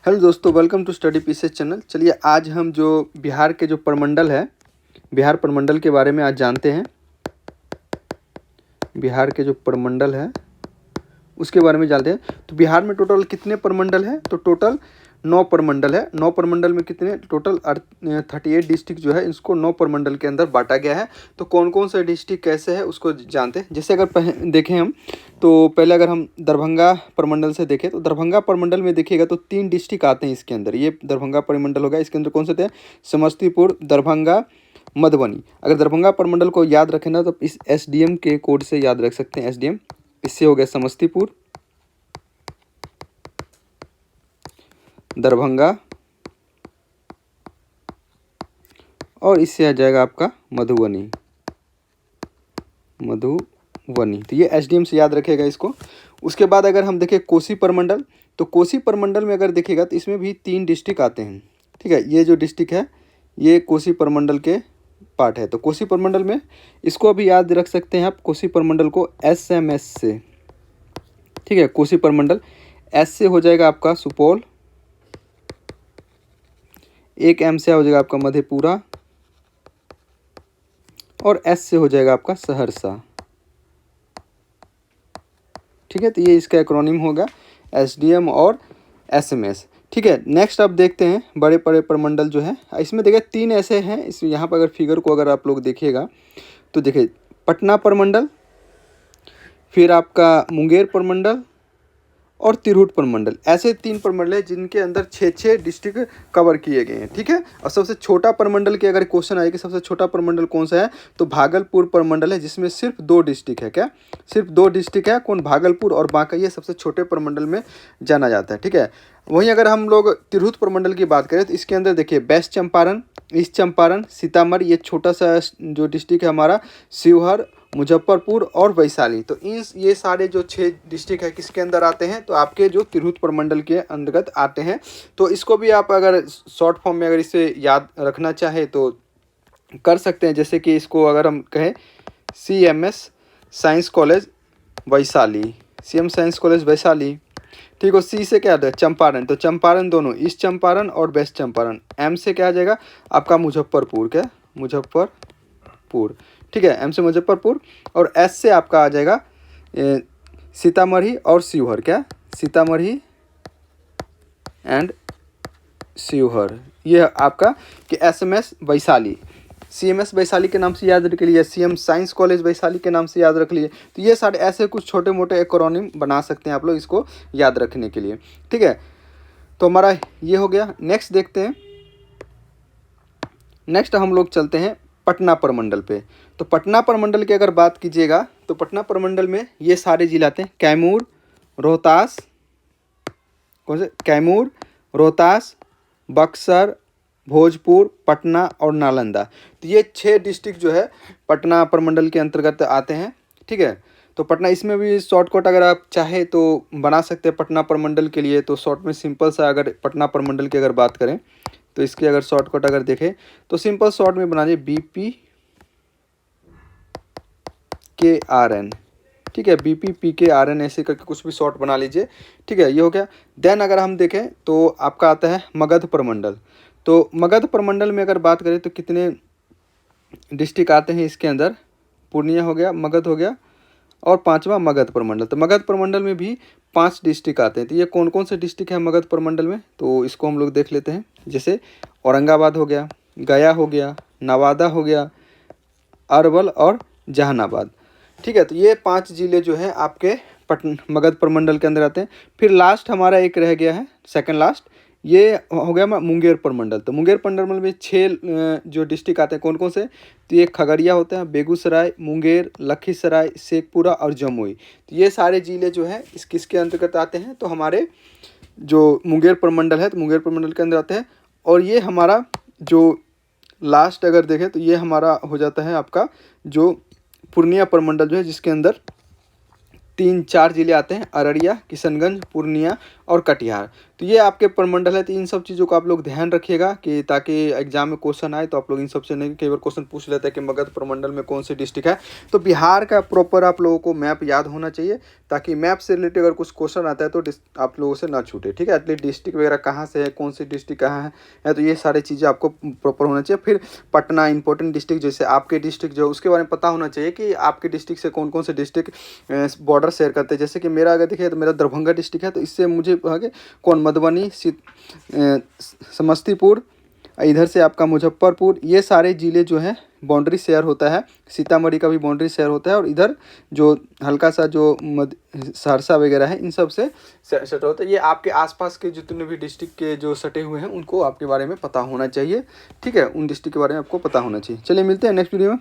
Hello दोस्तों, welcome to study pieces channel. चलिए आज हम जो बिहार के जो प्रमंडल है, बिहार प्रमंडल के बारे में आज जानते हैं। बिहार के जो प्रमंडल है उसके बारे में जानते हैं। तो बिहार में टोटल कितने प्रमंडल हैं? तो टोटल 9 प्रमंडल है। 9 प्रमंडल में कितने टोटल 38 डिस्ट्रिक्ट जो है इसको 9 प्रमंडल के अंदर बांटा गया है। तो कौन कौन सा डिस्ट्रिक्ट कैसे है उसको जानते हैं। जैसे अगर देखें हम, तो पहले अगर हम दरभंगा प्रमंडल से देखें तो दरभंगा प्रमंडल में देखिएगा तो 3 डिस्ट्रिक्ट आते हैं इसके अंदर। ये दरभंगा प्रमंडल होगा, इसके अंदर कौन से थे? समस्तीपुर, दरभंगा, मधुबनी। अगर दरभंगा प्रमंडल को याद रखें ना तो इस एसडीएम के कोड से याद रख सकते हैं। एसडीएम इससे हो गया समस्तीपुर, दरभंगा और इससे आ जाएगा आपका मधुबनी। तो ये एसडीएम से याद रखेगा इसको। उसके बाद अगर हम देखें कोसी प्रमंडल, तो कोसी प्रमंडल में अगर देखिएगा तो इसमें भी 3 डिस्ट्रिक्ट आते हैं। ठीक है, ये जो डिस्ट्रिक्ट है ये कोसी प्रमंडल के पार्ट है। तो कोसी प्रमंडल में इसको अभी याद रख सकते हैं आप, कोसी प्रमंडल को एसएमएस से। ठीक है, कोसी प्रमंडल एस से हो जाएगा आपका सुपौल, एक एम से हो जाएगा आपका मधेपुरा और एस से हो जाएगा आपका सहरसा। ठीक है, तो ये इसका एक्रोनिम होगा एसडीएम और एसएमएस। ठीक है, नेक्स्ट अब देखते हैं बड़े बड़े प्रमंडल जो है। इसमें देखिए 3 ऐसे हैं। इस यहाँ पर अगर फिगर को अगर आप लोग देखिएगा तो देखिए पटना प्रमंडल, फिर आपका मुंगेर प्रमंडल और तिरहुत प्रमंडल। ऐसे 3 प्रमंडल है जिनके अंदर 6 डिस्ट्रिक्ट कवर किए गए हैं। ठीक है, और सबसे छोटा प्रमंडल के अगर क्वेश्चन आए कि सबसे छोटा प्रमंडल कौन सा है, तो भागलपुर प्रमंडल है, जिसमें सिर्फ 2 डिस्ट्रिक्ट है। क्या? सिर्फ 2 डिस्ट्रिक्ट है। कौन? भागलपुर और बांका। ये सबसे छोटे प्रमंडल में जाना जाता है। ठीक है, वहीं अगर हम लोग तिरहुत प्रमंडल की बात करें तो इसके अंदर देखिए वेस्ट चंपारण, ईस्ट चंपारण, सीतामढ़ी, ये छोटा सा जो डिस्ट्रिक्ट है हमारा, शिवहर, मुजफ्फरपुर और वैशाली। तो ये सारे जो 6 डिस्ट्रिक्ट है किसके अंदर आते हैं? तो आपके जो तिरहुत प्रमंडल के अंतर्गत आते हैं। तो इसको भी आप अगर शॉर्ट फॉर्म में अगर इसे याद रखना चाहे तो कर सकते हैं। जैसे कि इसको अगर हम कहें CMS science college Vaishali, CM science college Vaishali. ठीक है, सी से क्या आता है? चंपारण। तो चंपारण दोनों, ईस्ट चंपारण और वेस्ट चंपारण। एम से क्या आ जाएगा आपका? मुजफ्फरपुर। क्या? मुजफ्फरपुर। ठीक है, एम से मुजफ्फरपुर। और एस से आपका आ जाएगा सीतामढ़ी और शिवहर। क्या? सीतामढ़ी एंड शिवहर। ये आपका कि SMS वैशाली, CMS वैशाली के नाम से याद रख लिए, CM साइंस कॉलेज वैशाली के नाम से याद रख लिए। तो ये सारे ऐसे कुछ छोटे मोटे एक्रोनिम बना सकते हैं आप लोग इसको याद रखने के लिए। ठीक है, तो हमारा ये हो गया। नेक्स्ट देखते हैं। नेक्स्ट हम लोग चलते हैं पटना प्रमंडल पे। तो पटना प्रमंडल की अगर बात कीजिएगा तो पटना प्रमंडल में ये सारे जिले आते हैं, कैमूर, रोहतास, कौन से? कैमूर, रोहतास, बक्सर, भोजपुर, पटना और नालंदा। तो ये 6 डिस्ट्रिक्ट जो है पटना प्रमंडल के अंतर्गत आते हैं। ठीक है, तो पटना, इसमें भी शॉर्टकट अगर आप चाहे तो बना सकते हैं पटना प्रमंडल के लिए। तो शॉर्ट में सिंपल सा अगर पटना प्रमंडल की अगर बात करें तो इसके अगर शॉर्टकट अगर देखें तो सिंपल शॉर्ट में बना दीजिए BPKRN। ठीक है, BPPKRN ऐसे करके कुछ भी शॉर्ट बना लीजिए। ठीक है, ये हो गया। देन अगर हम देखें तो आपका आता है मगध प्रमंडल। तो मगध प्रमंडल में अगर बात करें तो कितने डिस्ट्रिक्ट आते हैं इसके अंदर? पूर्णिया हो गया, मगध हो गया और 5वां मगध प्रमंडल। तो मगध प्रमंडल में भी 5 डिस्ट्रिक्ट आते हैं। तो ये कौन कौन से डिस्ट्रिक्ट है मगध प्रमंडल में? तो इसको हम लोग देख लेते हैं। जैसे औरंगाबाद हो गया, गया हो गया, नवादा हो गया, अरवल और जहानाबाद। ठीक है, तो ये 5 जिले जो हैं आपके मगध प्रमंडल के अंदर आते हैं। फिर लास्ट हमारा एक रह गया है, सेकंड लास्ट, ये हो गया मुंगेर प्रमंडल। तो मुंगेर प्रमंडल में 6 जो डिस्ट्रिक्ट आते हैं, कौन कौन से? तो ये खगड़िया होते हैं, बेगूसराय, मुंगेर, लखीसराय, शेखपुरा और जमुई। तो ये सारे जिले जो हैं इस किसके अंतर्गत आते हैं? तो हमारे जो मुंगेर प्रमंडल है तो मुंगेर प्रमंडल के अंदर आते हैं। और ये हमारा जो लास्ट अगर देखें तो ये हमारा हो जाता है आपका जो पूर्णिया प्रमंडल जो है, जिसके अंदर 3-4 जिले आते हैं, अररिया, किशनगंज, पूर्णिया और कटिहार। तो ये आपके प्रमंडल है, तो इन सब चीज़ों को आप लोग ध्यान रखिएगा कि ताकि एग्जाम में क्वेश्चन आए तो आप लोग इन सबसे नहीं, कई बार क्वेश्चन पूछ लेते हैं कि मगध प्रमंडल में कौन सी डिस्ट्रिक्ट है। तो बिहार का प्रॉपर आप लोगों को मैप याद होना चाहिए, ताकि मैप से रिलेटेड अगर कुछ क्वेश्चन आता है तो आप लोगों से ना छूटे, ठीक है। एटलीस्ट डिस्ट्रिक्ट वगैरह कहाँ से है, कौन सी डिस्ट्रिक्ट कहाँ है, तो ये सारी चीज़ें आपको प्रॉपर होना चाहिए। फिर पटना इंपॉर्टेंट डिस्ट्रिक्ट, जैसे आपके डिस्ट्रिक्ट जो उसके बारे में पता होना चाहिए कि आपके डिस्ट्रिक्ट से कौन कौन से डिस्ट्रिक्ट बॉर्डर शेयर करते हैं। जैसे कि मेरा अगर देखिए तो मेरा दरभंगा डिस्ट्रिक्ट है, तो इससे मुझे आगे कौन मधुबनी, समस्तीपुर, इधर से आपका मुजफ्फरपुर, ये सारे ज़िले जो हैं बाउंड्री शेयर होता है। सीतामढ़ी का भी बाउंड्री शेयर होता है, और इधर जो हल्का सा जो सहरसा वगैरह है इन सब से सट होता है। ये आपके आसपास के जितने भी डिस्ट्रिक्ट के जो सटे हुए हैं उनको आपके बारे में पता होना चाहिए, ठीक है। उन डिस्ट्रिक्ट के बारे में आपको पता होना चाहिए। चलिए मिलते हैं नेक्स्ट वीडियो में।